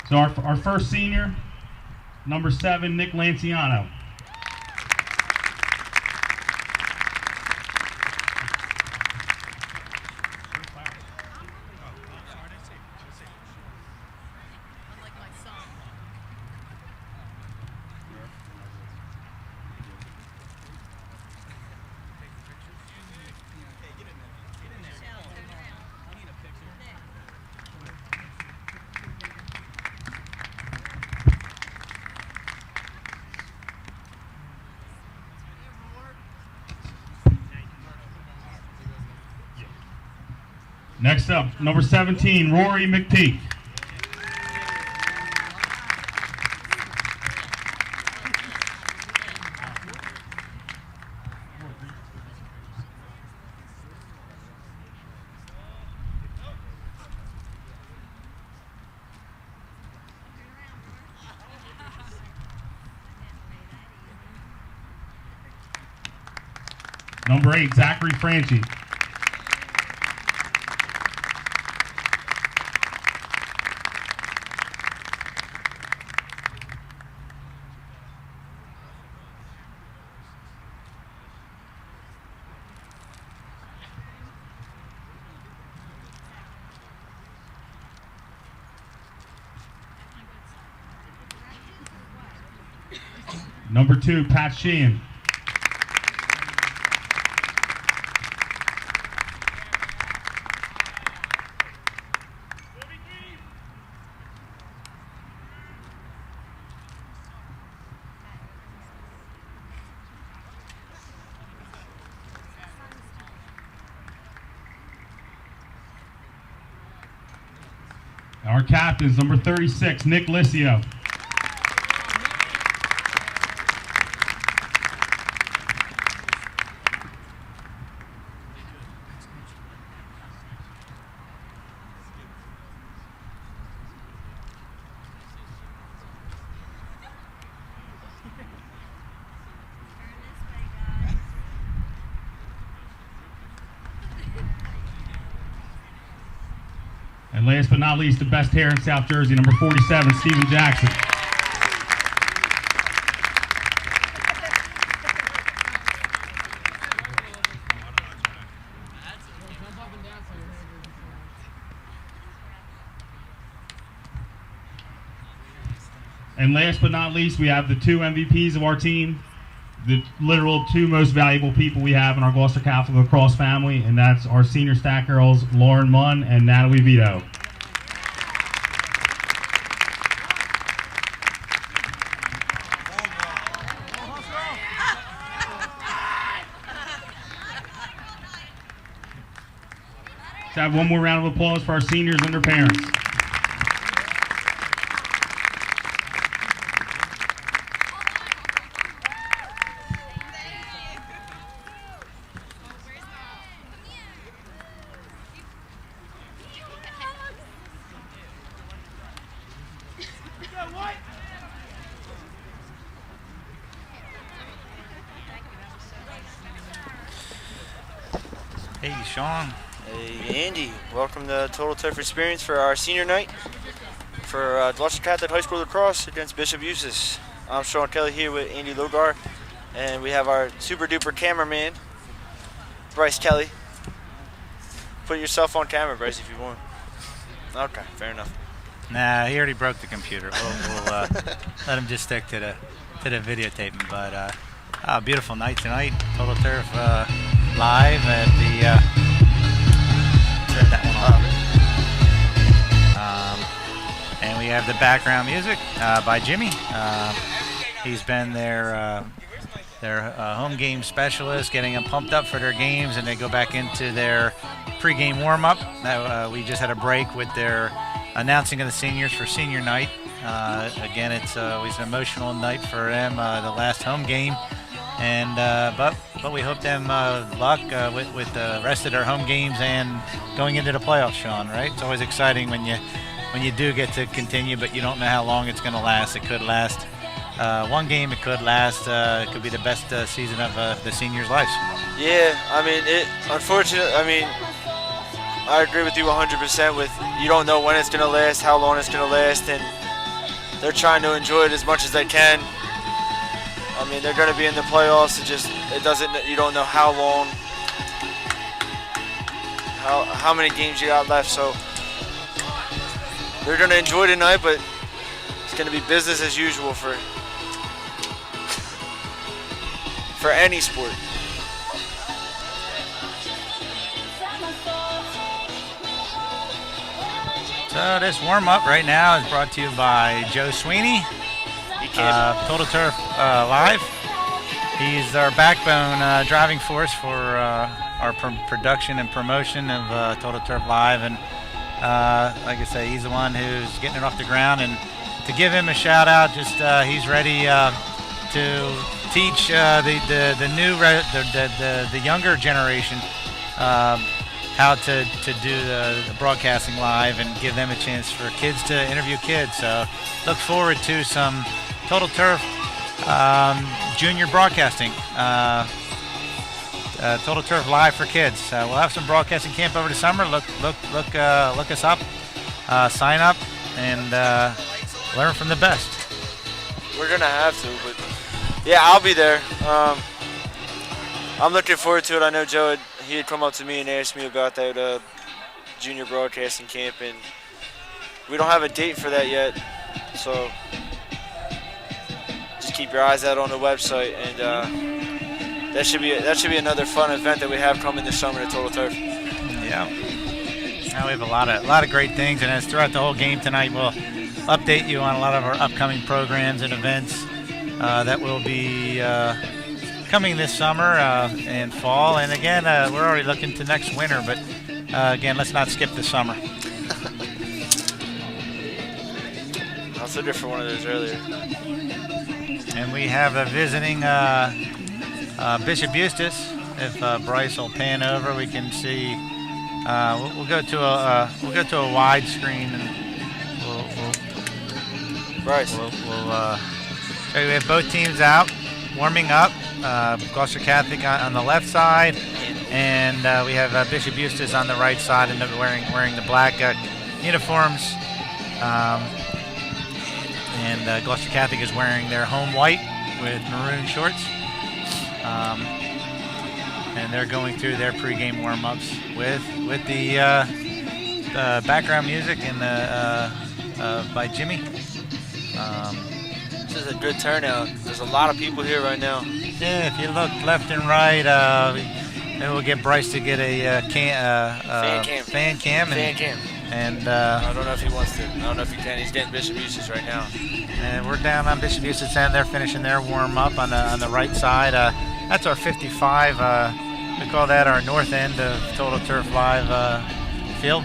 So our first senior, number 7, Nick Lanciano. Next up, number 17, Rory McTeague. Number 8, Zachary Franchi. Number 2, Pat Sheehan. Our captains, number 36, Nick Liscio. And last but not least, the best hair in South Jersey, number 47, Steven Jackson. And last but not least, we have the 2 MVPs of our team, the literal 2 most valuable people we have in our Gloucester Catholic Lacrosse family, and that's our senior stack girls, Lauren Munn and Natalie Vito. Let's have one more round of applause for our seniors and their parents. Hey, Sean. Hey, Andy. Welcome to Total Turf Experience for our senior night for Gloucester Catholic High School Lacrosse against Bishop Eustace. I'm Sean Kelly here with Andy Logar, and we have our super duper cameraman, Bryce Kelly. Put yourself on camera, Bryce, if you want. Okay, fair enough. Nah, he already broke the computer. We'll let him just stick to the videotaping. But beautiful night tonight. Total Turf live at the. Turn that one off. And we have the background music by Jimmy. He's been their home game specialist, getting them pumped up for their games, and they go back into their pre-game warm-up. We just had a break with their announcing of the seniors for senior night. Again, it's always an emotional night for them, the last home game, and but we hope them luck with the rest of their home games and going into the playoffs, Sean. Right? It's always exciting when you do get to continue, but you don't know how long it's going to last. It could last one game. It could last. It could be the best season of the seniors' lives. Yeah, I mean, unfortunately, I mean, I agree with you 100% with you don't know when it's going to last, how long it's going to last, and they're trying to enjoy it as much as they can. I mean, they're going to be in the playoffs. You don't know how long, how many games you got left. So they're going to enjoy tonight, but it's going to be business as usual for any sport. So this warm-up right now is brought to you by Joe Sweeney, Total Turf Live. He's our backbone driving force for our production and promotion of Total Turf Live. And like I say, he's the one who's getting it off the ground. And to give him a shout out, he's ready to teach the younger generation how to do the broadcasting live and give them a chance for kids to interview kids. So look forward to some Total Turf junior broadcasting, Total Turf Live for kids. We'll have some broadcasting camp over the summer. Look us up, sign up, and learn from the best. We're gonna have to, but yeah, I'll be there. I'm looking forward to it. I know Joe he had come up to me and asked me about that junior broadcasting camp, and we don't have a date for that yet. So just keep your eyes out on the website, and that should be another fun event that we have coming this summer at Total Turf. Yeah. Now we have a lot of great things, and as throughout the whole game tonight, we'll update you on a lot of our upcoming programs and events that will be coming this summer and fall. And again, we're already looking to next winter, but again, let's not skip the summer. I was looking for one of those earlier. And we have a visiting Bishop Eustace. If Bryce will pan over, we can see. We'll go to a wide screen, and Bryce. We'll show you. We have both teams out warming up. Gloucester Catholic on the left side, and we have Bishop Eustace on the right side, and wearing the black uniforms. And Gloucester Catholic is wearing their home white with maroon shorts. And they're going through their pregame warm-ups with the background music and by Jimmy. This is a good turnout. There's a lot of people here right now. Yeah, if you look left and right, maybe we'll get Bryce to get a fan cam. And I don't know if he wants to. I don't know if he can. He's getting Bishop Eustace right now. And we're down on Bishop Eustace, and they're finishing their warm-up on the right side. That's our 55. We call that our north end of Total Turf Live field.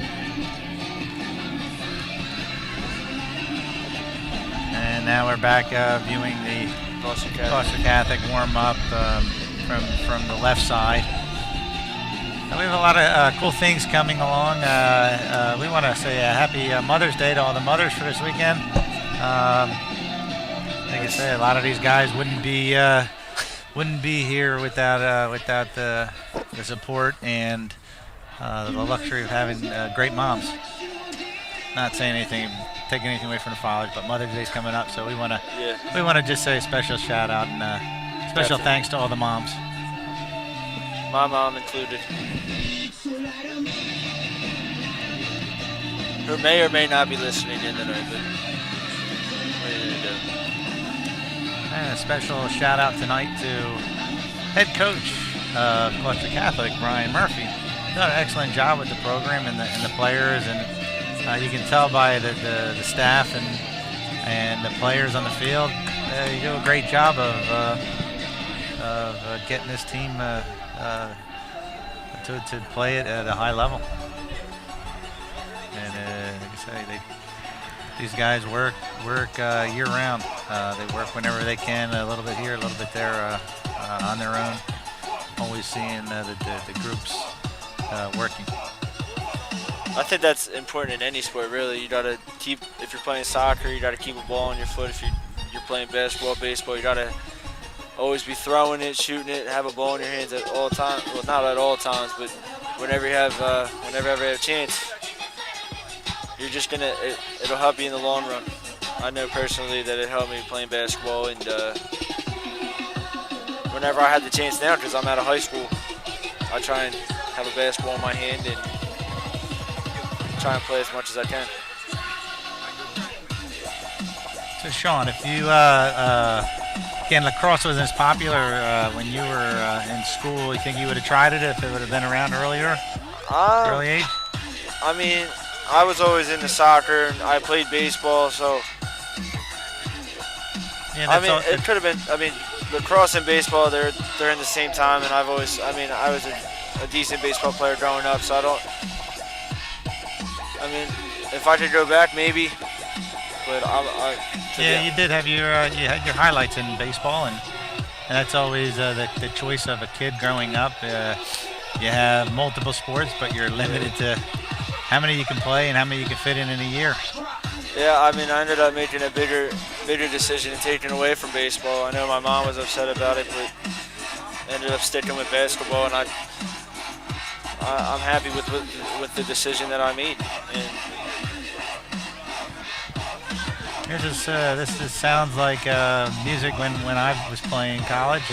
And now we're back viewing the Gloucester Catholic warm-up from the left side. We have a lot of cool things coming along. We want to say a happy Mother's Day to all the mothers for this weekend. Like I say, a lot of these guys wouldn't be here without the support and the luxury of having great moms. Not saying anything, taking anything away from the fathers, but Mother's Day's coming up, so we want to just say a special shout out and special thanks to all the moms. My mom included. Who may or may not be listening in tonight, but what are you gonna do? And a special shout out tonight to head coach of Gloucester Catholic, Brian Murphy. Done an excellent job with the program and the players, and you can tell by the staff and the players on the field. You do a great job of getting this team to play it at a high level. And like I say, these guys work year round. They work whenever they can, a little bit here, a little bit there, on their own. Always seeing the groups working. I think that's important in any sport, really. You gotta keep, if you're playing soccer, you gotta keep a ball on your foot. If you're playing basketball, baseball, you gotta always be throwing it, shooting it, have a ball in your hands at all times. Well, not at all times, but whenever you have a chance, you're just it'll help you in the long run. I know personally that it helped me playing basketball, and whenever I had the chance now, because I'm out of high school, I try and have a basketball in my hand and try and play as much as I can. So Sean, if you again, lacrosse wasn't as popular when you were in school. You think you would have tried it if it would have been around earlier, early age? I mean, I was always into soccer, and I played baseball, so Yeah, I mean, it could have been. I mean, lacrosse and baseball, they're in the same time, and I've always. I mean, I was a decent baseball player growing up, so I don't. I mean, if I could go back, maybe. But yeah, you did have your you had your highlights in baseball, and that's always the choice of a kid growing up. You have multiple sports, but you're limited to how many you can play and how many you can fit in a year. Yeah, I mean, I ended up making a bigger decision and taking away from baseball. I know my mom was upset about it, but ended up sticking with basketball, and I'm happy with the decision that I made. And this sounds like music when I was playing college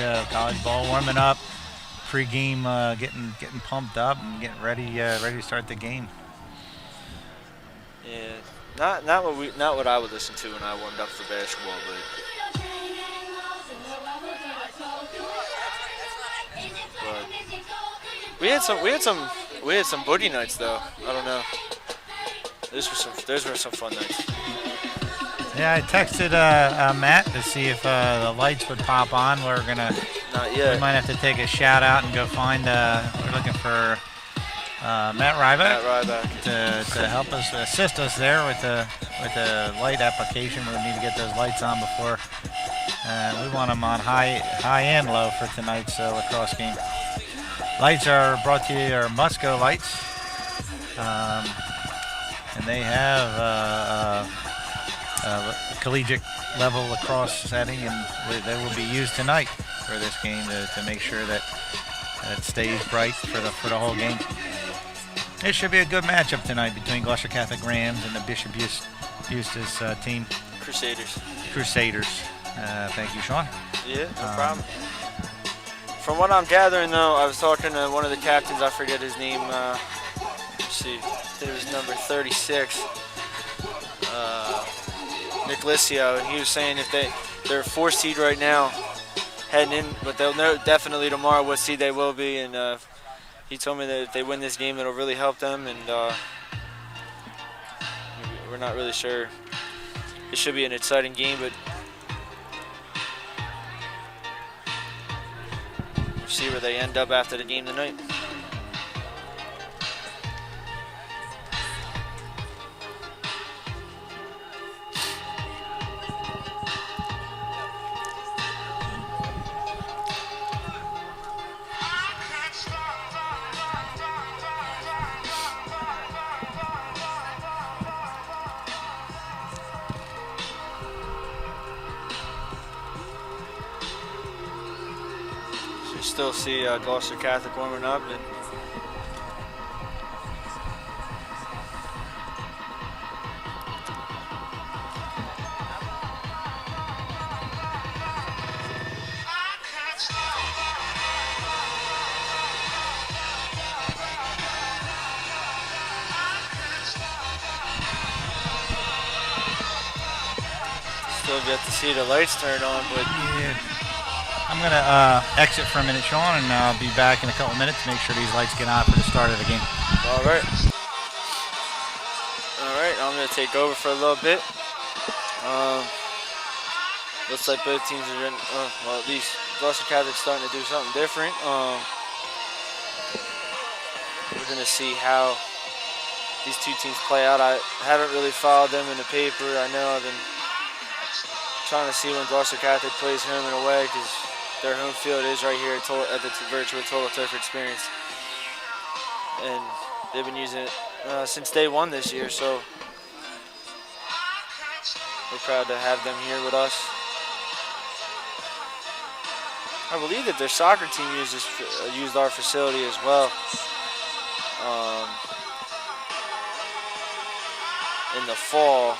ball, warming up, pre-game, getting pumped up and getting ready to start the game. Yeah, not what I would listen to when I warmed up for basketball, but we had some boogie nights though. I don't know. Those were some fun nights. Yeah, I texted Matt to see if the lights would pop on. We're gonna. Not yet. We might have to take a shout out and go find. We're looking for Matt Ryback to help us assist us there with the light application. We need to get those lights on before. We want them on high and low for tonight's lacrosse game. Lights are brought to you are Musco lights, and they have a collegiate level lacrosse setting, and they will be used tonight for this game to make sure that it stays bright for the whole game. It should be a good matchup tonight between Gloucester Catholic Rams and the Bishop Eustace team. Crusaders. Thank you, Sean. Yeah, no problem. From what I'm gathering, though, I was talking to one of the captains. I forget his name. Let's see. It was number 36. Nick Licio, and he was saying if they're 4 seed right now, heading in, but they'll know definitely tomorrow what seed they will be, and he told me that if they win this game, it'll really help them, and we're not really sure. It should be an exciting game, but we'll see where they end up after the game tonight. Still see Gloucester Catholic warming up, and still get to see the lights turn on, but yeah. I'm going to exit for a minute, Sean, and I'll be back in a couple minutes to make sure these lights get on for the start of the game. All right, I'm going to take over for a little bit. Looks like both teams are in, well, at least Gloucester Catholic's starting to do something different. We're going to see how these two teams play out. I haven't really followed them in the paper. I know I've been trying to see when Gloucester Catholic plays home and away, because their home field is right here at the Virtua Total Turf Experience, and they've been using it since day one this year, so we're proud to have them here with us. I believe that their soccer team used our facility as well in the fall.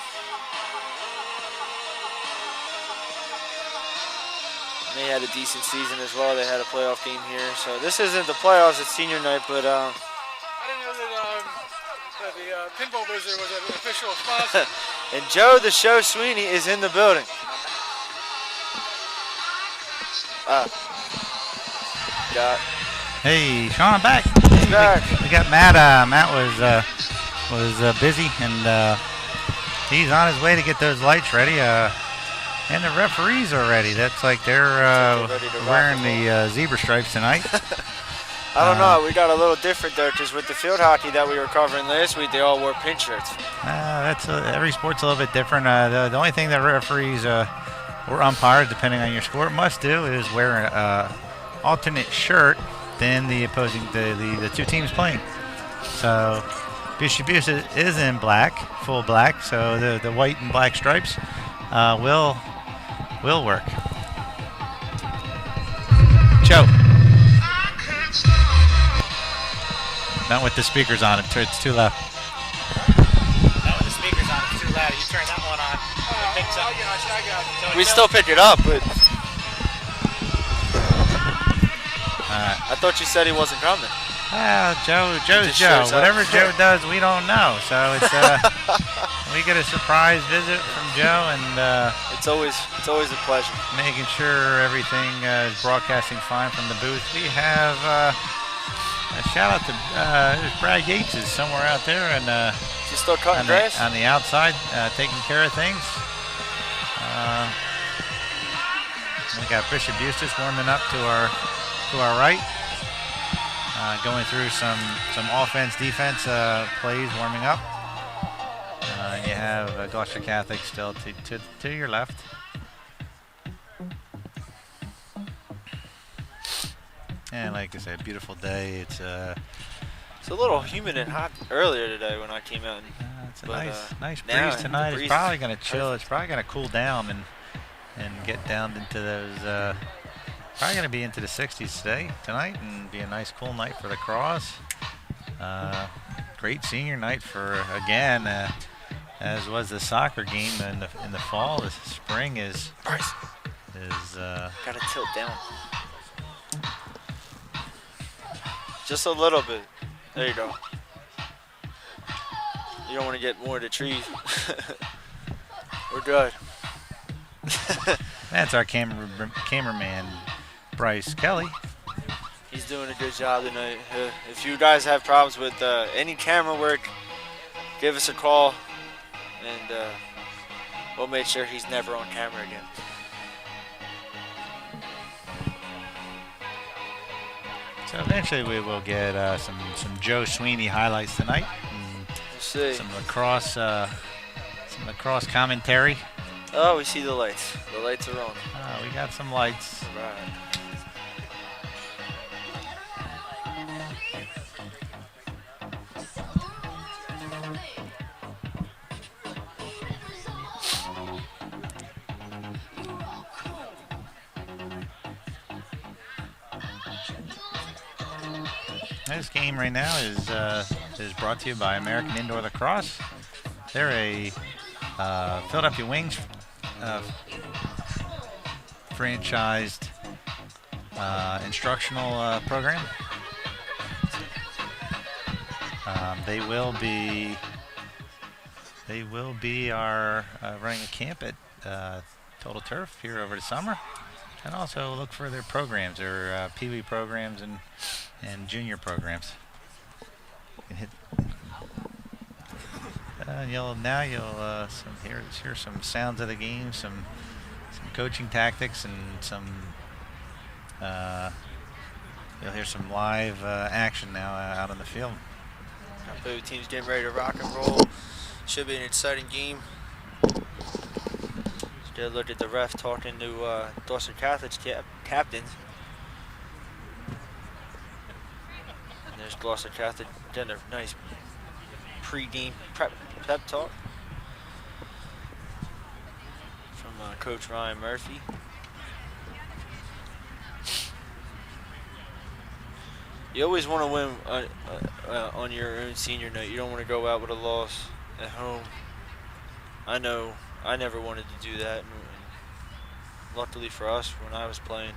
They had a decent season as well. They had a playoff game here. So this isn't the playoffs, it's senior night, but I didn't know that the Pinball Wizard was an official sponsor. and Joe the Show Sweeney is in the building. Hey, Sean, I'm back. He's back. We got Matt. Matt was busy, and he's on his way to get those lights ready. And the referees are ready. That's like they're wearing the zebra stripes tonight. I don't know. We got a little different though, because with the field hockey that we were covering last week, they all wore pink shirts. That's every sport's a little bit different. The only thing that referees or umpires, depending on your sport, must do is wear an alternate shirt than the opposing the two teams playing. So Bishop Eustace is in black, full black. So the white and black stripes will work. Joe. Not with the speakers on. It's too loud. Not with the speakers on. It's too loud. You turn that one on. I got it. We still pick it up, but Alright. I thought you said he wasn't coming. Joe's just Joe. shows up. Whatever Joe does, we don't know. So it's we get a surprise visit from Joe, and It's always a pleasure. making sure everything is broadcasting fine from the booth. We have a shout out to there's Brad Yates is somewhere out there, and You still cutting grass? on the outside, taking care of things. We got Bishop Eustace warming up to our right, going through some offense, defense plays, warming up. You have Gloucester Catholic still to your left. And like I said, beautiful day. It's a little humid and hot earlier today when I came out. it's a But, nice now breeze tonight. the breeze It's probably is going to chill. It's probably going to cool down and get down into those. Probably going to be into the 60s tonight, and be a nice cool night for Lacrosse. Great senior night for again, as was the soccer game in the fall. The spring is Bryce. Gotta tilt down. Just a little bit. There you go. You don't want to get more of the trees. We're good. That's our cameraman, Bryce Kelly. He's doing a good job tonight. If you guys have problems with any camera work, give us a call, and we'll make sure he's never on camera again. So eventually we will get some Joe Sweeney highlights tonight. We'll see. Some lacrosse commentary. Oh, we see the lights. The lights are on. We got some lights. Right. This game right now is brought to you by American Indoor Lacrosse. They're a Philadelphia Wings franchised instructional program. They will be running a camp at Total Turf here over the summer, and also look for their programs, their Pee Wee programs and junior programs. You can hit. You'll hear some sounds of the game, some coaching tactics, and you'll hear some live action now out on the field. Both teams getting ready to rock and roll. Should be an exciting game. Just look at the ref talking to Gloucester Catholic's captains. And there's Gloucester Catholic getting a nice pre-game pep talk from Coach Ryan Murphy. You always want to win on your own senior night. You don't want to go out with a loss at home. I know I never wanted to do that. luckily for us, when I was playing,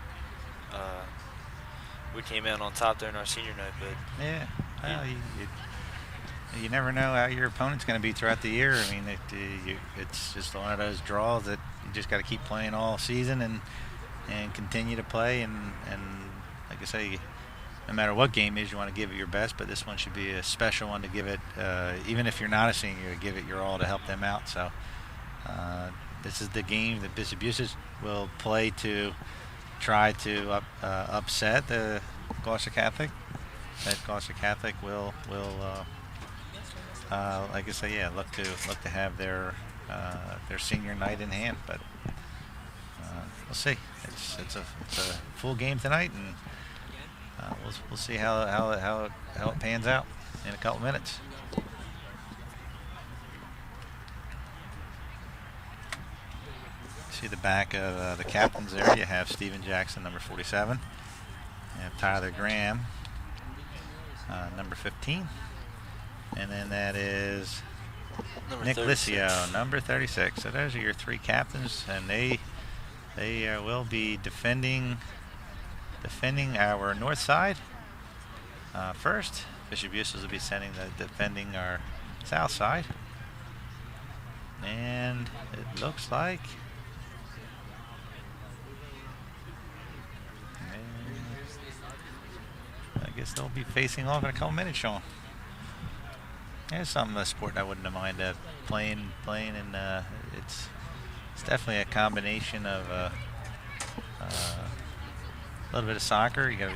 we came out on top during our senior night. But yeah, well, you never know how your opponent's going to be throughout the year. I mean, it's just one of those draws that you just got to keep playing all season and continue to play. And like I say, no matter what game it is, you want to give it your best. But this one should be a special one to give it, even if you're not a senior, to give it your all to help them out. So this is the game that Bishop Eustace will play to try to upset the Gloucester Catholic. That Gloucester Catholic will like I say, yeah, look to have their senior night in hand. But we'll see. It's a full game tonight, and we'll see how it pans out in a couple minutes. See the back of the captains there. You have Steven Jackson, number 47. You have Tyler Graham, number 15. And then that is number Nick 36. Licio, number 36. So those are your three captains, and they will be defending our north side first. Bishop Eustace will be defending our south side. And it looks like I guess they'll be facing off in a couple minutes, Sean. There's a sport I wouldn't mind playing, and it's definitely a combination of a little bit of soccer. You gotta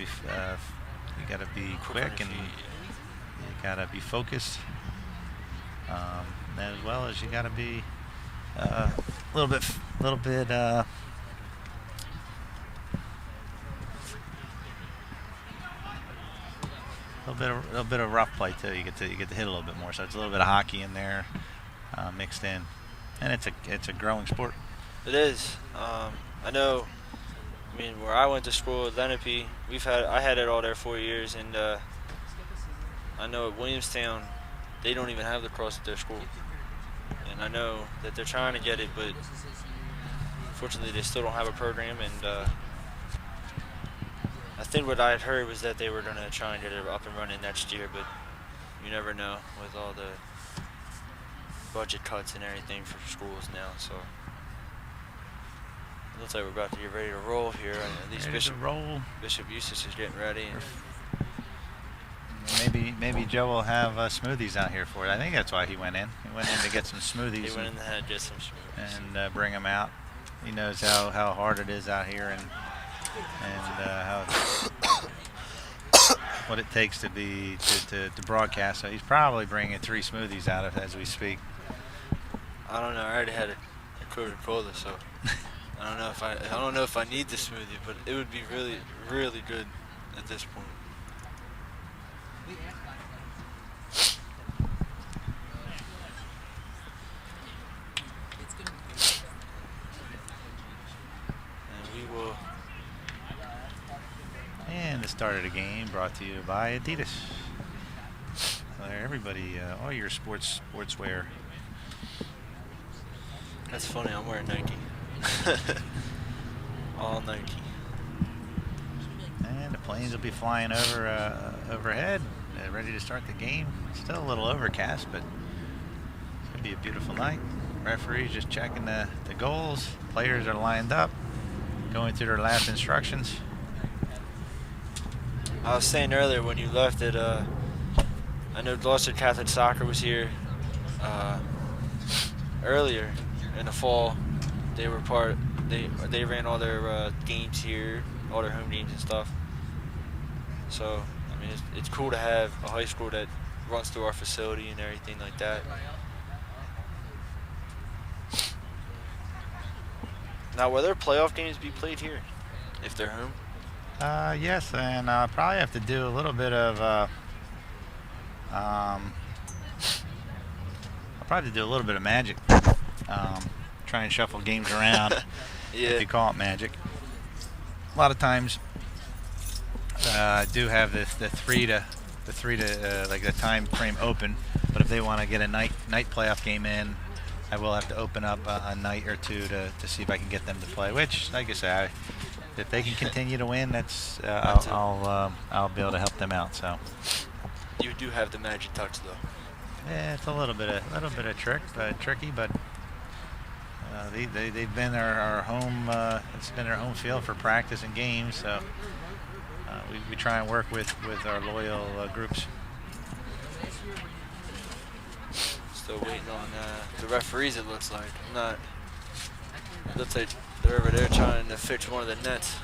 be quick, and you gotta be focused, as well as you gotta be a little bit of rough play too. You get to hit a little bit more, so it's a little bit of hockey in there mixed in, and it's a growing sport. It is. I know. I mean, where I went to school at Lenape, I had it all there 4 years, and I know at Williamstown, they don't even have lacrosse at their school, and I know that they're trying to get it, but unfortunately, they still don't have a program. And I think what I had heard was that they were going to try and get it up and running next year, but you never know with all the budget cuts and everything for schools now. So it looks like we're about to get ready to roll here. At least Bishop Eustace is getting ready. And maybe Joe will have smoothies out here for it. I think that's why he went in. He went in to get some smoothies. He went in to get some smoothies. And bring them out. He knows how hard it is out here, and how what it takes to broadcast. So he's probably bringing 3 smoothies out as we speak. I don't know. I already had a Coca-Cola, so I don't know if I need the smoothie, but it would be really, really good at this point. And the start of the game brought to you by Adidas. Everybody, all your sportswear. That's funny, I'm wearing Nike. All Nike. And the planes will be flying overhead, ready to start the game. Still a little overcast, but it's going to be a beautiful night. Referees just checking the goals. Players are lined up, going through their last instructions. I was saying earlier when you left that I know Gloucester Catholic Soccer was here earlier in the fall. They were they ran all their games here, all their home games and stuff. So I mean, it's cool to have a high school that runs through our facility and everything like that. Now, will their playoff games be played here if they're home? Yes, and I'll probably have to do a little bit of magic. Try and shuffle games around. Yeah. If you call it magic. A lot of times, I do have the three to like the time frame open. But if they want to get a night playoff game in, I will have to open up a night or two to see if I can get them to play. Which, like I say, if they can continue to win, that's I'll be able to help them out. So You do have the magic touch, though. yeah, it's a little bit of tricky, but they've been our home. It's been our home field for practice and games. So we try and work with our loyal groups. Still waiting on the referees, it looks like. It looks like they're over there trying to fix one of the nets.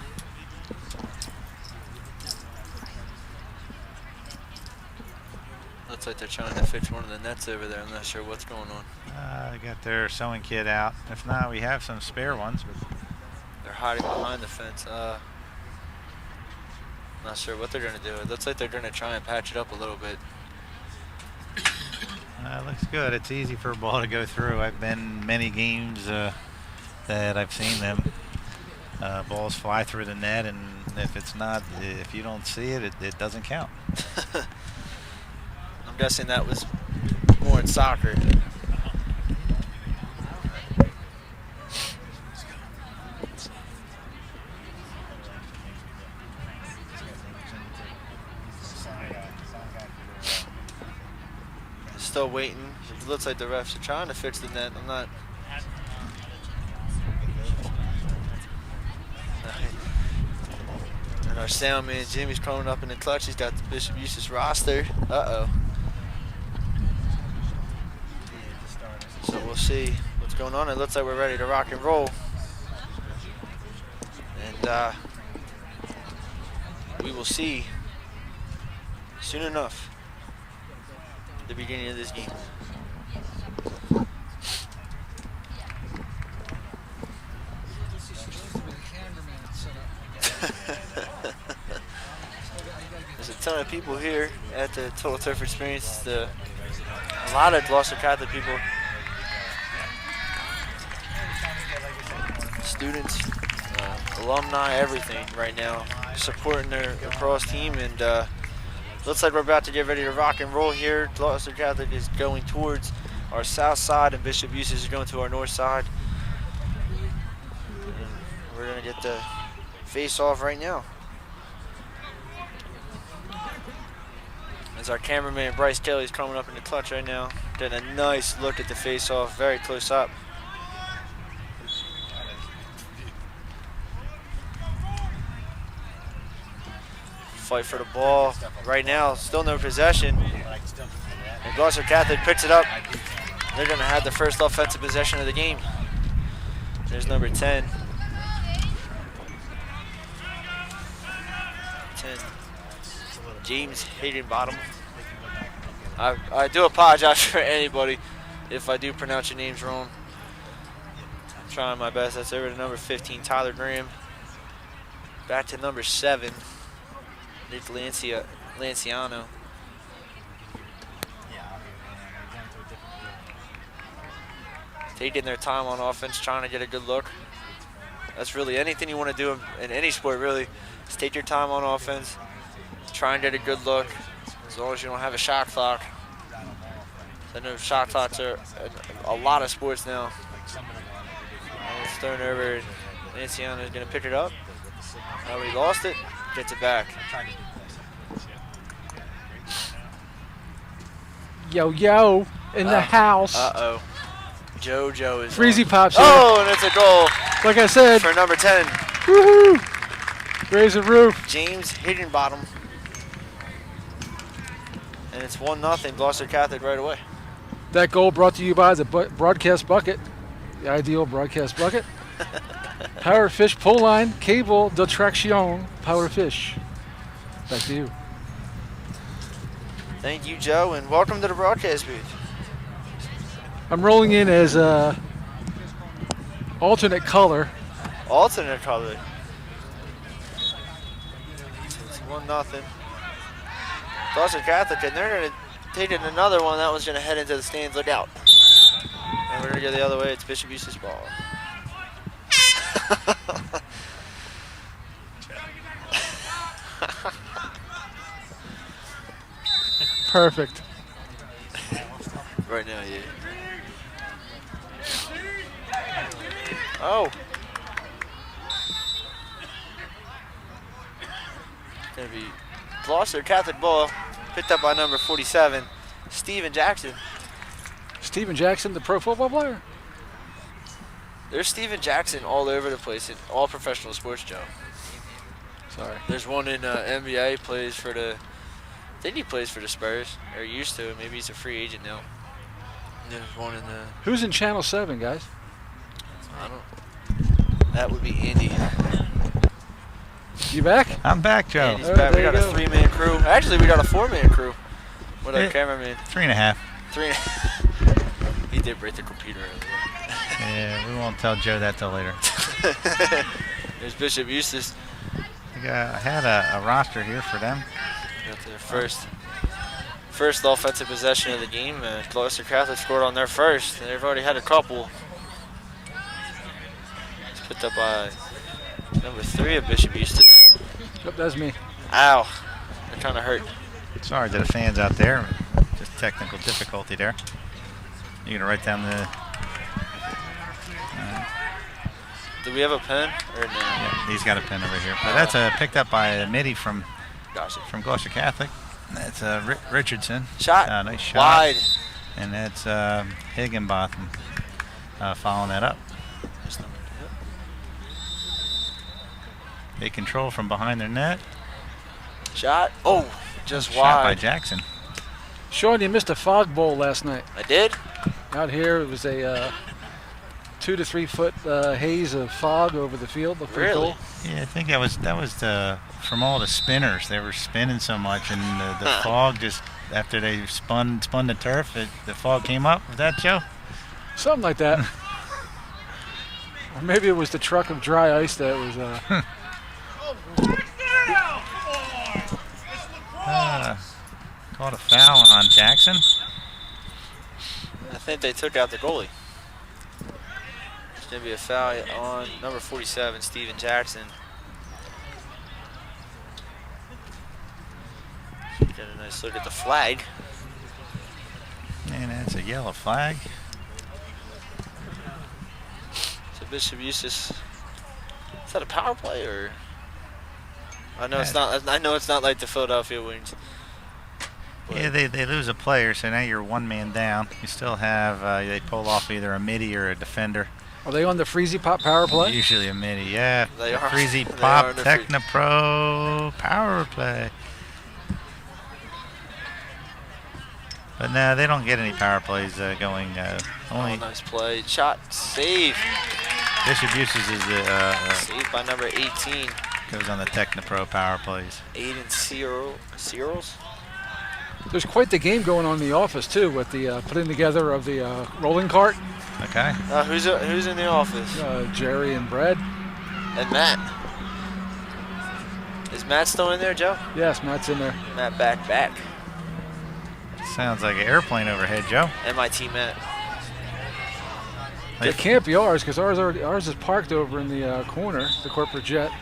Looks like they're trying to fix one of the nets over there. I'm not sure what's going on. They got their sewing kit out. If not, we have some spare ones. They're hiding behind the fence. Not sure what they're going to do. It looks like they're going to try and patch it up a little bit. It looks good. It's easy for a ball to go through. I've been many games that I've seen them. Balls fly through the net, and if you don't see it, it doesn't count. I'm guessing that was more in soccer. Still waiting. It looks like the refs are trying to fix the net. I'm not. And our sound man Jimmy's coming up in the clutch. He's got the Bishop Eustace roster. Uh-oh. So we'll see what's going on. It looks like we're ready to rock and roll. And we will see soon enough the beginning of this game. There's a ton of people here at the Total Turf Experience. A lot of Gloucester Catholic people, students, alumni, everything right now, supporting their lacrosse team. And looks like we're about to get ready to rock and roll here. Gloucester Catholic is going towards our south side, and Bishop Eustace is going to our north side. And we're going to get the face-off right now. As our cameraman Bryce Kelly is coming up in the clutch right now, getting a nice look at the face-off, very close up. Fight for the ball right now, still no possession. And Gloucester Catholic picks it up. They're going to have the first offensive possession of the game. There's number 10. 10. James Haydenbottom. I do apologize for anybody if I do pronounce your names wrong. I'm trying my best. That's over to number 15, Tyler Graham. Back to number 7. Nick Lanciano. Taking their time on offense, trying to get a good look. That's really anything you want to do in any sport, really. Just take your time on offense. Try and get a good look, as long as you don't have a shot clock. I know shot clocks are a lot of sports now. It's thrown over. Lanciano is going to pick it up. Oh, he lost it. Gets it back. Yo, yo, in the house. Uh-oh. JoJo is Freezy on. pops here. Oh, and it's a goal Like I said, for number 10. woohoo! Raise the roof. James Higginbottom. And it's 1-0 Gloucester Catholic right away. That goal brought to you by the broadcast bucket, the ideal broadcast bucket. Power Fish pull line, cable de traction, Power Fish. Back to you. Thank you, Joe, and welcome to the broadcast booth. I'm rolling in as alternate color. Alternate color. It's 1-0. Gloucester Catholic, and they're going to take in another one that was going to head into the stands. Look out. And we're going to go the other way. It's Bishop Eustace ball. Perfect. Right now, yeah. Oh. Gonna be Gloucester Catholic ball, picked up by number 47, Steven Jackson. Steven Jackson, the pro football player. There's Steven Jackson all over the place in all professional sports, Joe. Sorry. There's one in NBA, plays for the, I think he plays for the Spurs, or used to. Maybe he's a free agent now. And there's one in the, Who's in Channel 7, guys? I don't, that would be Andy. You back? I'm back, Joe. Andy's back. We there got you a go. 3-man crew. Actually, we got a 4-man crew with our cameraman. 3.5. 3. He did break the computer earlier. Yeah, we won't tell Joe that till later. There's Bishop Eustace. I had a roster here for them. Got their first offensive possession of the game. Gloucester Catholic scored on their first. They've already had a couple. It's picked up by number 3 of Bishop Eustace. Yep, that's me. Ow. That kind of hurt. Sorry to the fans out there. Just technical difficulty there. You're going to write down the... Do we have a pen? Or no? Yeah, he's got a pen over here. But that's picked up by a midi from Gloucester Catholic. That's Richardson. Shot. Nice shot. Wide. And that's Higginbotham following that up. They control from behind their net. Shot. Oh, just Shot wide. by Jackson. Sean, you missed a fog bowl last night. I did? Out here, it was a 2 to 3 foot haze of fog over the field. Looked pretty Really? cool. Yeah, I think that was from all the spinners. They were spinning so much, and the fog just after they spun the turf, the fog came up. Was that Joe? Something like that. Or maybe it was the truck of dry ice that was. Called a foul on Jackson. I think they took out the goalie. There's going to be a foul on number 47, Steven Jackson. Get a nice look at the flag. And that's a yellow flag. So Bishop Eustace, is that a power play or? I know it's not. I know it's not like the Philadelphia Wings. Yeah, they lose a player, so now you're 1 man down. You still have they pull off either a midi or a defender. Are they on the Freezy Pop power play? Usually a midi, yeah. They are. Freezy They are Pop the Technopro power play. But no, they don't get any power plays going. Only nice play. Shot. Save. Bishop Eustace is the Saved by number 18. goes on the Technopro power plays. Aiden Searles. There's quite the game going on in the office too, with the putting together of the rolling cart. Okay. Who's in the office? Jerry and Brad. And Matt. Is Matt still in there, Joe? Yes, Matt's in there. Matt back. Sounds like an airplane overhead, Joe. MIT Matt. It can't be ours because ours is parked over in the corner, the corporate jet.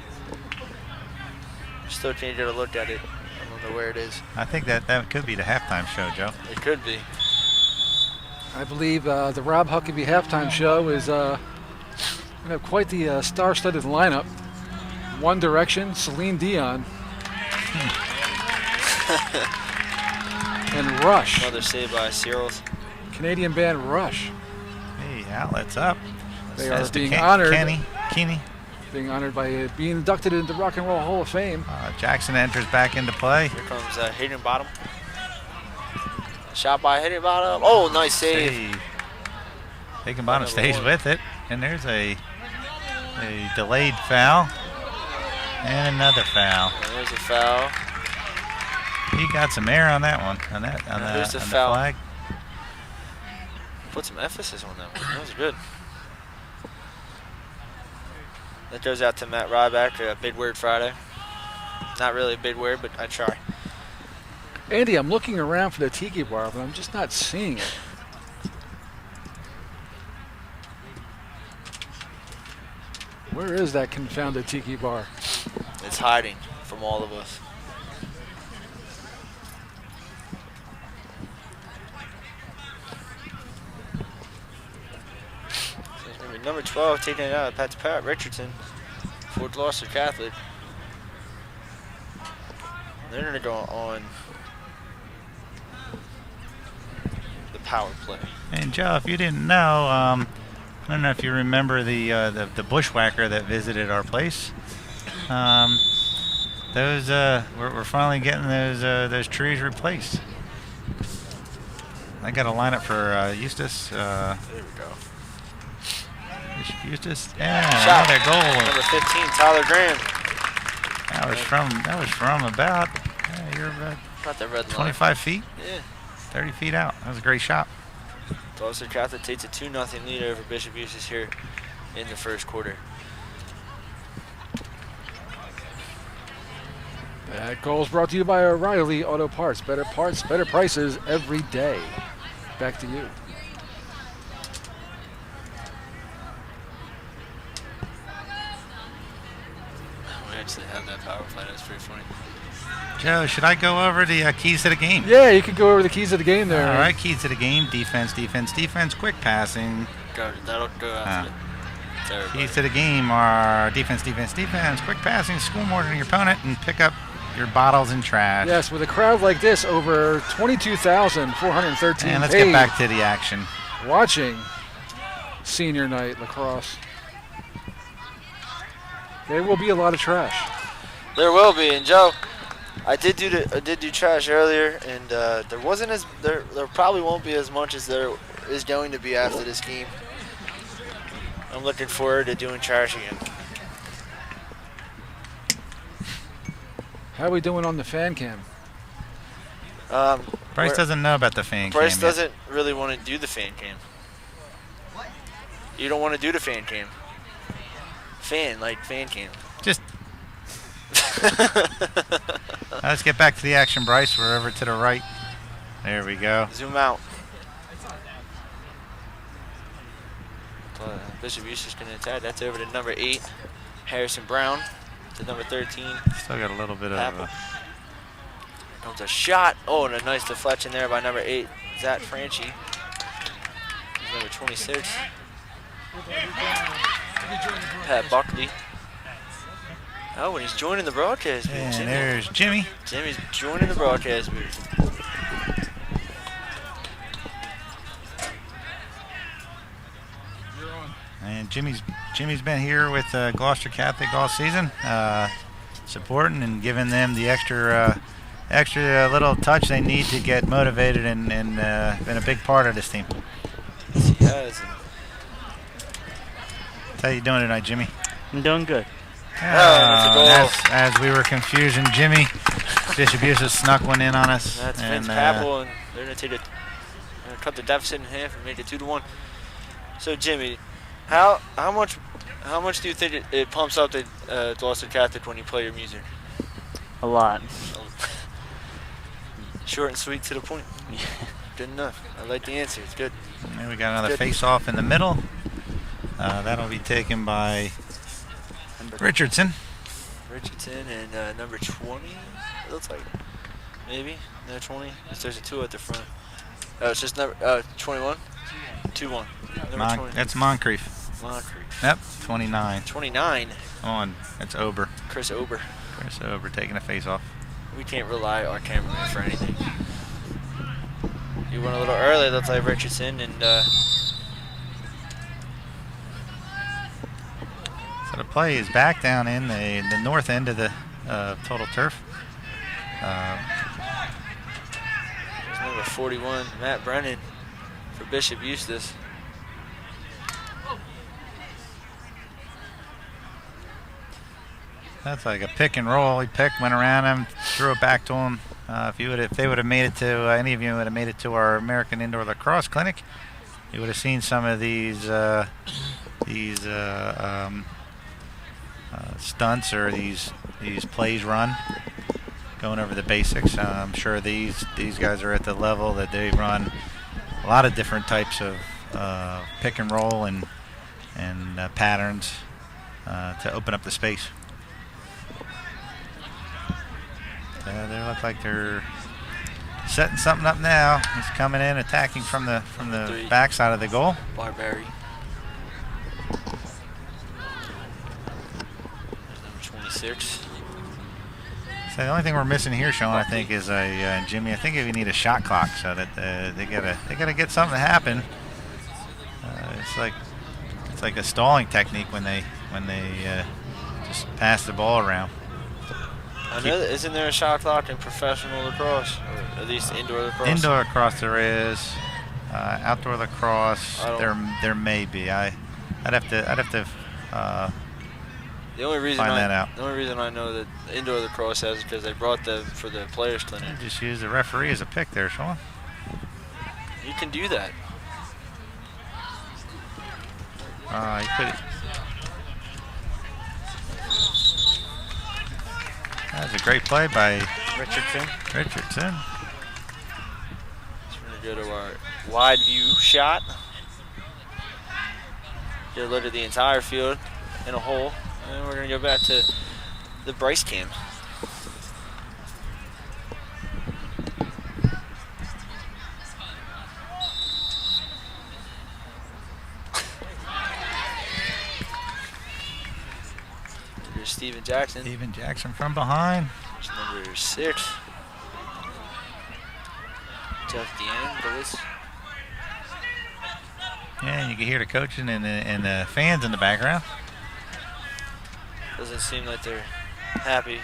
Still can't get a look at it. I don't know where it is. I think that could be the halftime show, Joe. It could be. I believe the Rob Huckabee halftime show is going to have quite the star-studded lineup. One Direction, Celine Dion, and Rush. Another save by Searles. Canadian band Rush. Hey, outlets up. They That's are the being honored. Keeney. Being honored by being inducted into the Rock and Roll Hall of Fame. Jackson enters back into play. Here comes Higginbottom. Shot by Higginbottom. Oh, nice save. Higginbottom stays with it, and there's a delayed foul and another foul. And there's a foul. He got some air on that one, on the foul. flag. Put some emphasis on that one. That was good. That goes out to Matt Ryback, Big Word Friday. Not really a big word, but I try. Andy, I'm looking around for the tiki bar, but I'm just not seeing it. Where is that confounded tiki bar? It's hiding from all of us. number 12 taking it out. That's Pat Richardson for Gloucester Catholic. They're going to go on the power play. And Joe, if you didn't know, I don't know if you remember the bushwhacker that visited our place. We're finally getting those trees replaced. I got a lineup for Eustace. There we go. Bishop Eustace. Yeah, Shot. another goal. Number 15, Tyler Graham. That was from about you're about Got the red line. 25 feet, Yeah. 30 feet out. That was a great shot. Gloucester Catholic takes a 2-0 lead over Bishop Eustace here in the first quarter. That goal is brought to you by O'Reilly Auto Parts. Better parts, better prices every day. Back to you. We actually have that power play. That's pretty funny. Joe, should I go over the keys to the game? Yeah, you could go over the keys of the game there. All right, keys to the game: defense, defense, defense, quick passing. That'll go after it. Keys to the game are defense, defense, defense, quick passing, school more than your opponent, and pick up your bottles and trash. Yes, with a crowd like this, over 22,413 And let's paid get back to the action. watching senior night lacrosse. There will be a lot of trash. There will be, and Joe, I did do trash earlier, and there probably won't be as much as there is going to be after this game. I'm looking forward to doing trash again. How are we doing on the fan cam? Bryce doesn't know about the fan cam Bryce yet. doesn't really want to do the fan cam. You don't want to do the fan cam. Fan cam. Just let's get back to the action, Bryce. We're over to the right. There we go. Zoom out. Bishop Eustace going to attack. That's over to number 8, Harrison Brown, to number 13. Still got a little bit Apple. of Here comes a shot. Oh, and a nice deflection there by number 8, Zach Franchi. He's number 26. Pat Buckley. Oh, and he's joining the broadcast booth. and there's Jimmy. Jimmy's joining the broadcast booth. And Jimmy's been here with Gloucester Catholic all season, supporting and giving them the extra little touch they need to get motivated and been a big part of this team. Yes, he has. How you doing tonight, Jimmy? I'm doing good. that's a goal. As we were confusing Jimmy, Bishop Eustace snuck one in on us. That's Vince Capel, and they're going to cut the deficit in half and make it 2-1. So Jimmy, how much do you think it pumps up the Gloucester Catholic when you play your music? A lot. Short and sweet to the point. Good enough. I like the answer. It's good. And we got another face-off in the middle. That'll be taken by Richardson. Richardson and number 20. It looks like maybe no 20. There's a 2 at the front. Oh, it's just number 21. 2-1. That's Moncrief. Moncrief. Yep, 29. 29. That's Ober. Chris Ober. Chris Ober taking a face-off. We can't rely on our cameraman for anything. You went a little early, looks like Richardson, and so the play is back down in the north end of the total turf. there's number 41, Matt Brennan, for Bishop Eustace. That's like a pick and roll. He went around him, threw it back to him. If they would have made it to any of you would have made it to our American Indoor Lacrosse Clinic, you would have seen some of these stunts or these plays run, going over the basics. I'm sure these guys are at the level that they run a lot of different types of pick and roll and patterns to open up the space. They look like they're setting something up now. He's coming in, attacking from the backside of the goal. Barberry. 36. So the only thing we're missing here, Sean, I think, is Jimmy. I think we need a shot clock so that they gotta get something to happen. It's like a stalling technique when they just pass the ball around. I know that, isn't there a shot clock in professional lacrosse, or at least indoor lacrosse? Indoor lacrosse there is. Outdoor lacrosse there may be. I'd have to the only reason find that out. The only reason I know that indoor lacrosse has is because they brought them for the players clinic. You just use the referee as a pick there, Sean. You can do that. You could. That was a great play by Richardson. Richardson. So we're going to go to our wide view shot. Get a look at the entire field in a hole. And then we're going to go back to the Bryce cam. Here's Steven Jackson. Steven Jackson from behind. There's number 6. Tough DeAngelis. Yeah, and you can hear the coaching and the fans in the background. Doesn't seem like they're happy.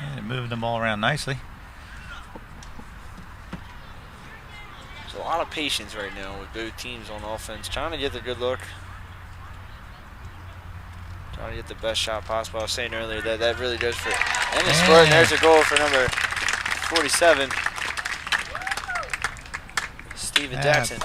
Yeah, moving the ball around nicely. There's a lot of patience right now with both teams on offense, trying to get the good look. Trying to get the best shot possible. I was saying earlier that really goes for any score. And there's a goal for number 47, Steven Jackson.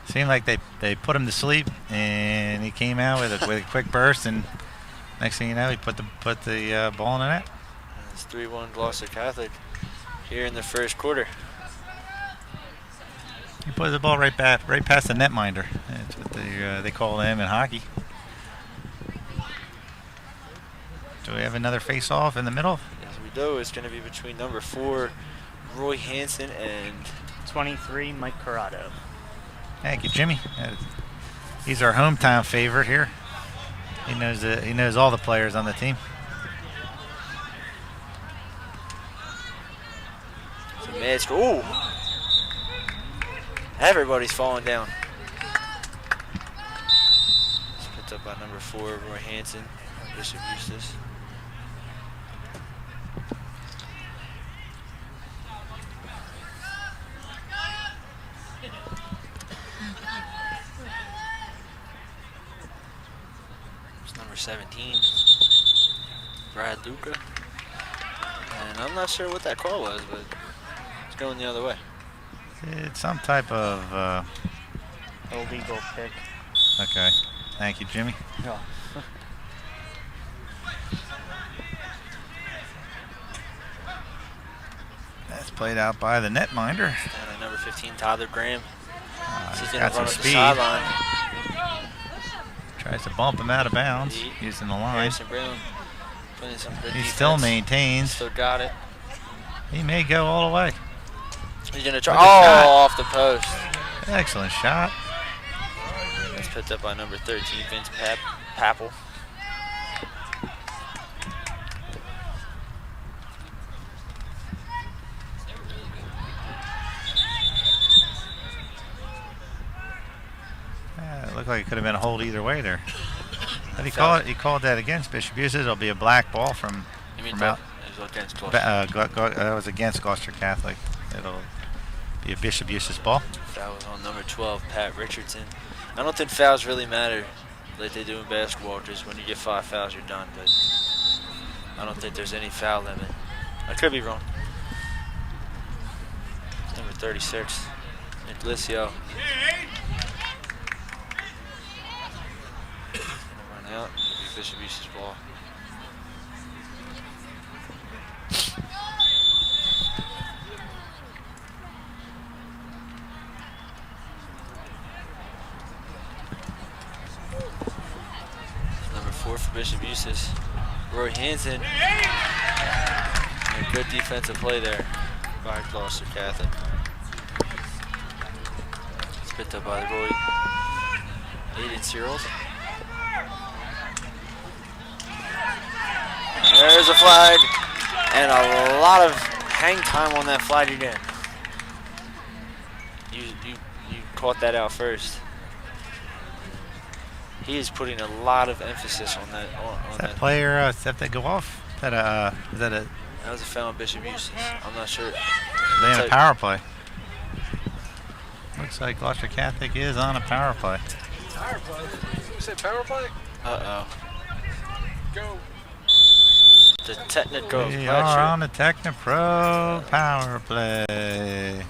Seemed like they put him to sleep, and he came out with a quick burst, and next thing you know, he put the ball in the net. It's 3-1 Gloucester Catholic here in the first quarter. He put the ball right past the netminder. That's what they call them in hockey. Do we have another face-off in the middle? Yes, we do. It's going to be between number 4, Roy Hansen, and 23, Mike Corrado. Thank you, Jimmy. He's our hometown favorite here. He knows all the players on the team. It's a mad score. Ooh. Everybody's falling down. It's picked up by number 4, Roy Hansen, Bishop Eustace. It's number 17, Brad Luca. And I'm not sure what that call was, but it's going the other way. It's some type of Illegal pick. Okay. Thank you, Jimmy. No. That's played out by the netminder. And number 15, Tyler Graham. He's He's got some run up the speed. sideline. Tries to bump him out of bounds using the line. Harrison Brown putting some good He defense. still maintains. Still got it. He may go all the way. He's going to try. Good shot. Off the post. Excellent shot. That's picked up by number 13, Vince Papple. It looked like it could have been a hold either way there. But he called that against Bishop Eustace. It'll be a black ball from out. It was against Gloucester. That was against Gloucester Catholic. It'll be a Bishop Eustace ball. Foul was on number 12, Pat Richardson. I don't think fouls really matter like they do in basketball, because when you get 5 fouls, you're done. But I don't think there's any foul limit. I could be wrong. Number 36, Nick Licio. Run out. It'll be Bishop Eustace ball. Number 4 for Bishop Eustace, Roy Hansen. And a good defensive play there by Gloucester Catholic. Picked up by the goalie, Aiden Searles. There's a flag, and a lot of hang time on that flag again. You caught that out first. He is putting a lot of emphasis on that. Is that player set to go off? Is that a? That was a foul on Bishop Eustace. I'm not sure. They in a power play. Looks like Gloucester Catholic is on a power play. Power play? You said power play? Uh-oh. Go. The Technico. We are on the Technipro power play.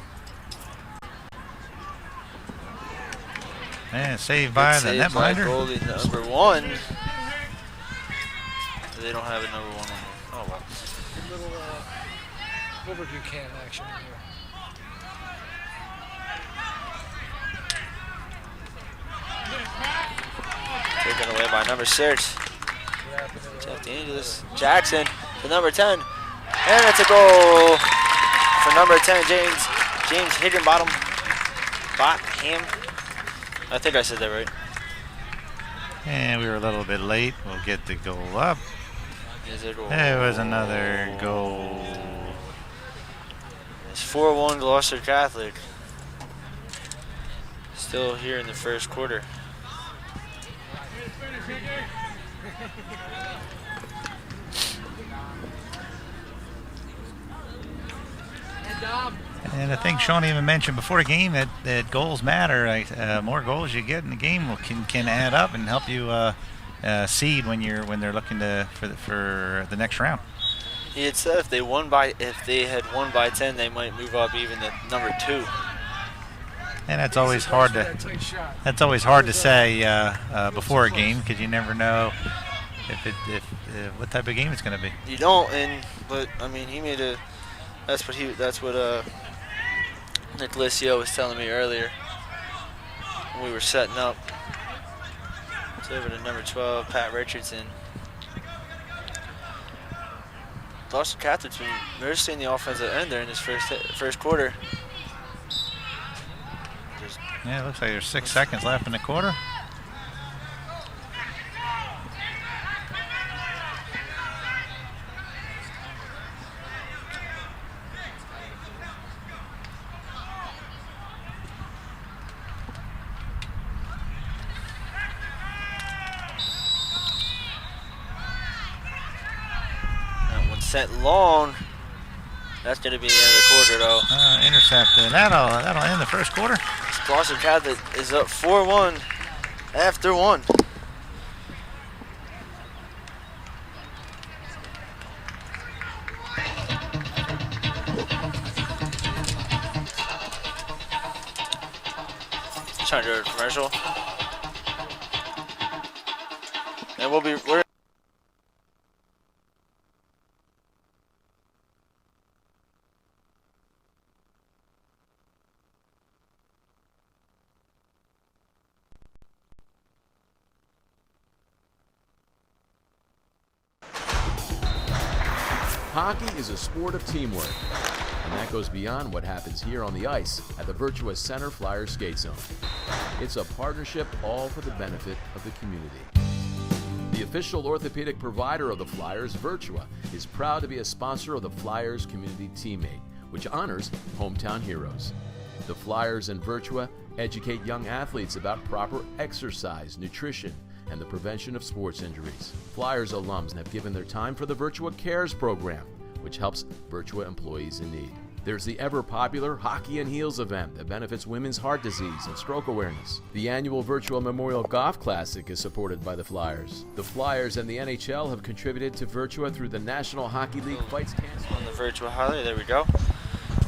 And saved by the netminder. Goalie number 1. They don't have a number 1 on there. Oh, well. Little overview can action in here. Taken away by number 6. Jeff DeAngelis. Jackson to number 10. And it's a goal for number 10, James Higginbottom. Botham. I think I said that right. And we were a little bit late. We'll get the goal up. There was another goal. It's 4-1 Gloucester Catholic. Still here in the first quarter. And I think Sean even mentioned before the game that goals matter. More goals you get in the game can add up and help you seed when they're looking for the next round. He had said if they had won by 10, they might move up even to number 2. And that's always hard to say before a game, because you never know if what type of game it's going to be. You don't, but I mean, he made a. That's what Nick Licio was telling me earlier when we were setting up. It's over to number 12, Pat Richardson. Gloucester Catholic's been mostly in the offensive end there in this first quarter. Yeah, it looks like there's 6 seconds left in the quarter. Set long. That's going to be the end of the quarter, though. Intercepted. That'll end the first quarter. Gloucester Catholic is up 4-1 after 1. Trying to do a commercial. And we're Hockey is a sport of teamwork, and that goes beyond what happens here on the ice at the Virtua Center Flyers Skate Zone. It's a partnership all for the benefit of the community. The official orthopedic provider of the Flyers, Virtua, is proud to be a sponsor of the Flyers Community Teammate, which honors hometown heroes. The Flyers and Virtua educate young athletes about proper exercise, nutrition, and the prevention of sports injuries. Flyers alums have given their time for the Virtua Cares program, which helps Virtua employees in need. There's the ever-popular Hockey and Heels event that benefits women's heart disease and stroke awareness. The annual Virtua Memorial Golf Classic is supported by the Flyers. The Flyers and the NHL have contributed to Virtua through the National Hockey League Fights Cancer. On the Virtua highlight, there we go.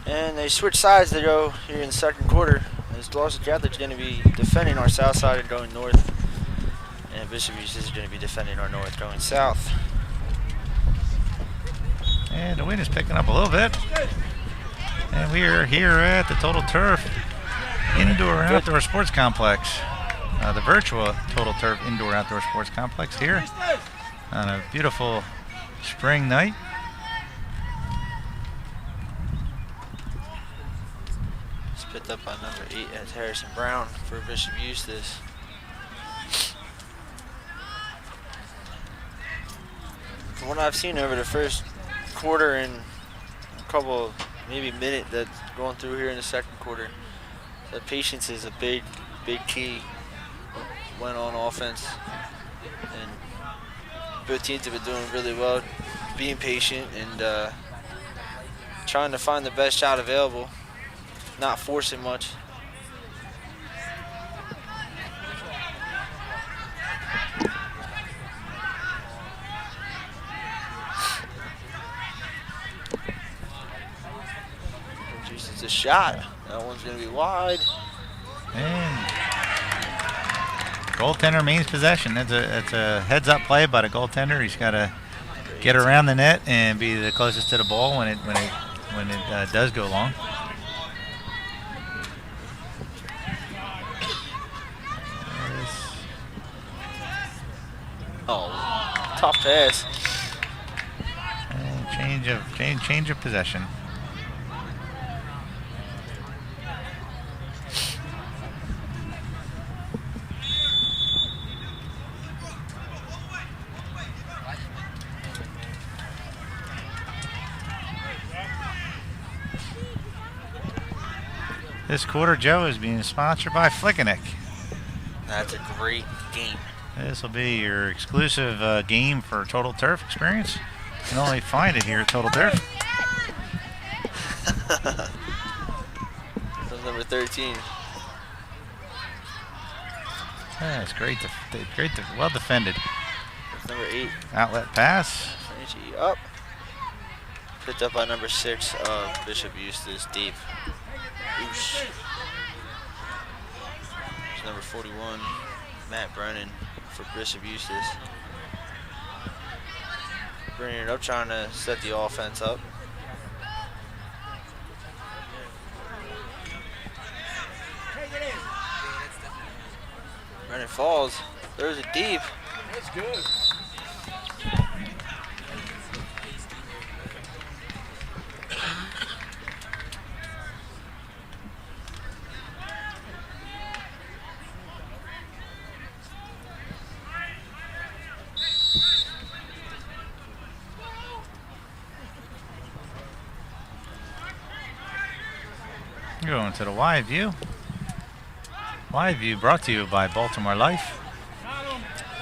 And they switch sides to go here in the second quarter. As Gloucester Catholic's going to be defending our south side and going north. And Bishop Eustace is going to be defending our north going south. And the wind is picking up a little bit. And we are here at the Total Turf Indoor and Outdoor Sports Complex. The Virtua Total Turf Indoor Outdoor Sports Complex here on a beautiful spring night. It's Picked up by number 8 as Harrison Brown for Bishop Eustace. From what I've seen over the first quarter and a couple, maybe minute that's going through here in the second quarter, that patience is a big key when on offense. And both teams have been doing really well, being patient and trying to find the best shot available, not forcing much. It's a shot. That one's going to be wide. And goaltender means possession. It's a heads-up play by the goaltender. He's got to get around the net and be the closest to the ball when it does go long. Oh, tough pass. And change of possession. This quarter, Joe, is being sponsored by Flickeneck. That's a great game. This will be your exclusive game for Total Turf experience. You can only find it here at Total Turf. That's number 13. That's great. Well defended. That's number 8. Outlet pass. Franchi up. Picked up by number 6 of Bishop Eustace, deep. Oosh. There's number 41, Matt Brennan for Bishop Eustace. Bringing it up, trying to set the offense up. Brennan falls. There's it deep. That's good. Going to the wide view. Wide view brought to you by Baltimore Life.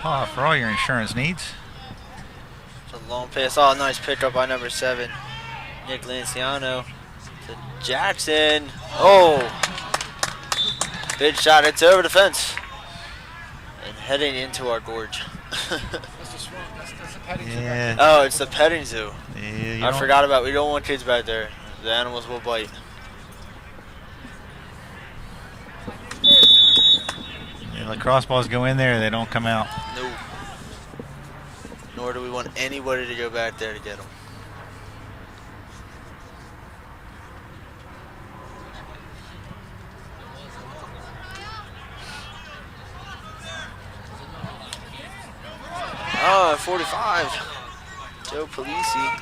For all your insurance needs. It's a long pass. Oh, nice pickup by number 7, Nick Lanciano to Jackson. Oh, good shot. It's over the fence and heading into our gorge. That's the petting zoo. Yeah. Oh, it's the petting zoo. Yeah, I forgot about. We don't want kids back there. The animals will bite. The lacrosse balls go in there, they don't come out. No. Nor do we want anybody to go back there to get them. Oh, 45. Joe Pelosi.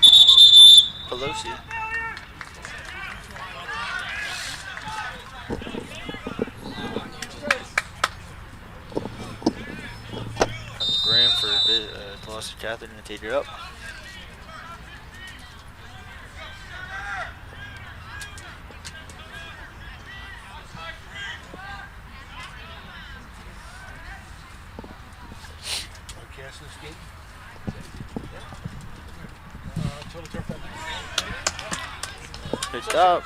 Graham for Gloucester Catholic to take it up. Picked up.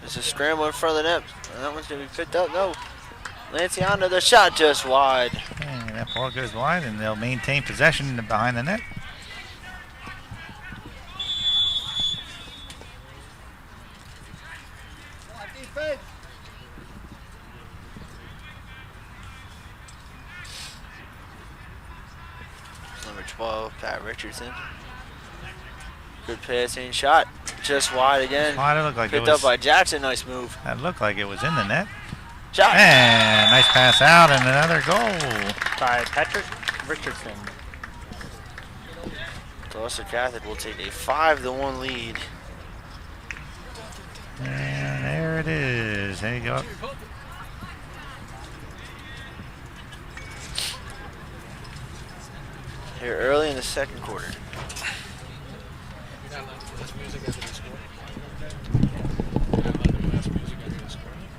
It's a scramble in front of the net. That one's going to be picked up. No. Lanciano, the shot just wide. And that ball goes wide, and they'll maintain possession behind the net. Number 12, Pat Richardson. Good passing shot, just wide again. Wide, it looked like Picked it was, up by Jackson, nice move. That looked like it was in the net. Shot. And nice pass out, and another goal. By Patrick Richardson. Gloucester Catholic will take a 5-1 lead. And there it is. his head up. Here early in the second quarter.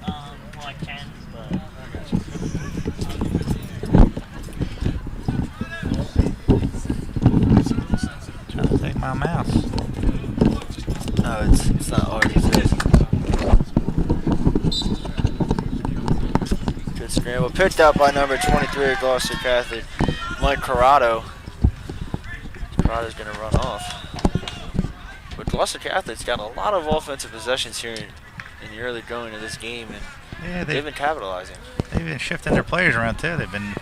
Well, I can, but Trying to take my mouse. No, it's not hard. It's good. Good scramble. Picked up by number 23 at Gloucester Catholic, Mike Corrado. Corrado's going to run off. But Gloucester Catholic's got a lot of offensive possessions here in the early going of this game, and Yeah, they've been capitalizing. They've been shifting their players around too. They've been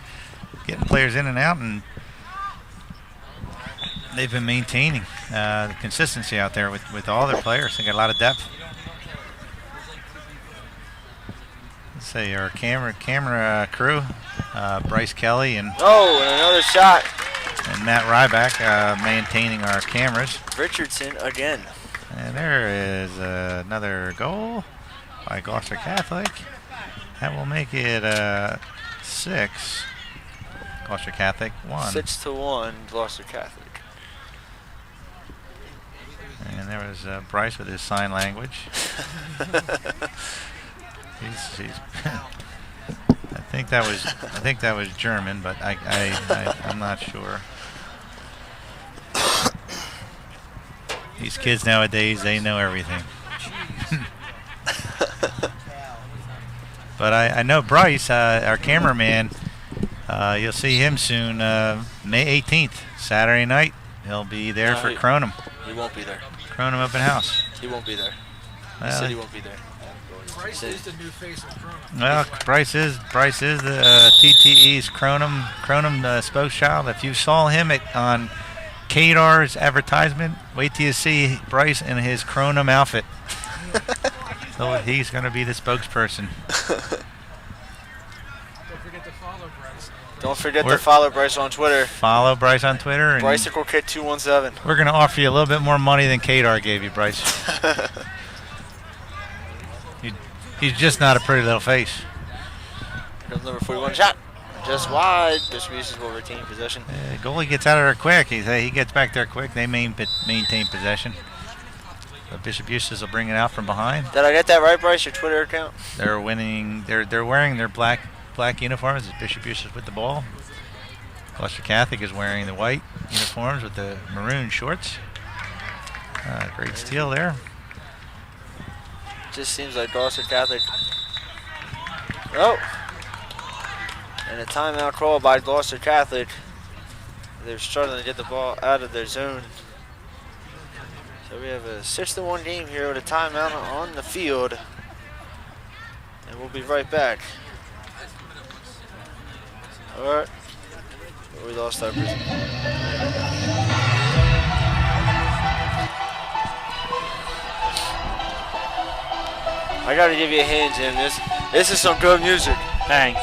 getting players in and out, and they've been maintaining the consistency out there with all their players. They got a lot of depth. Let's see, our camera crew, Bryce Kelly and Another shot. Matt Ryback maintaining our cameras. Richardson again. And there is another goal by Gloucester Catholic. That will make it 6. Gloucester Catholic 1. 6-1, Gloucester Catholic. And there was Bryce with his sign language. he's I think that was German, but I'm not sure. These kids nowadays, they know everything. But I know Bryce, our cameraman, you'll see him soon, May 18th, Saturday night. He'll be there for Cronum. He won't be there. Cronum open house. He won't be there. He said he won't be there. Bryce is the new face of Corona. Well, Bryce is the TTE's Cronum spokeschild. If you saw him on Kadar's advertisement, wait till you see Bryce in his Cronum outfit. So he's going to be the spokesperson. Don't forget to follow Bryce. Don't forget to follow Bryce on Twitter. Follow Bryce on Twitter. And Bicycle Kit 217. we're going to offer you a little bit more money than Kadar gave you, Bryce. He's just not a pretty little face. Here comes number 41 shot. Just wide. Bishop Eustace will retain possession. Goalie gets out of there quick. He gets back there quick. They maintain possession. But Bishop Eustace will bring it out from behind. Did I get that right, Bryce? Your Twitter account? They're winning. They're wearing their black uniforms. It's Bishop Eustace with the ball. Gloucester Catholic is wearing the white uniforms with the maroon shorts. Great steal there. Just seems like Gloucester Catholic. Oh! And a timeout call by Gloucester Catholic. They're struggling to get the ball out of their zone. So we have a 6-1 game here with a timeout on the field. And we'll be right back. Alright. We lost our prison. I gotta give you a hand, Jim. This is some good music. thanks.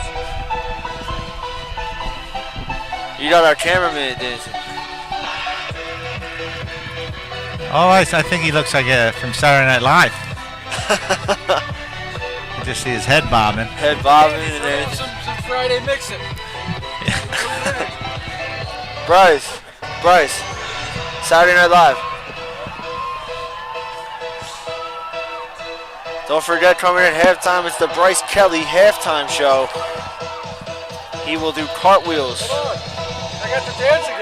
You got our cameraman dancing. Oh, I think he looks like from Saturday Night Live. You just see his head bobbing. Head bobbing and everything. Some Friday mixing. Bryce, Saturday Night Live. Don't forget, coming at halftime, it's the Bryce Kelly halftime show. He will do cartwheels. I got the dancing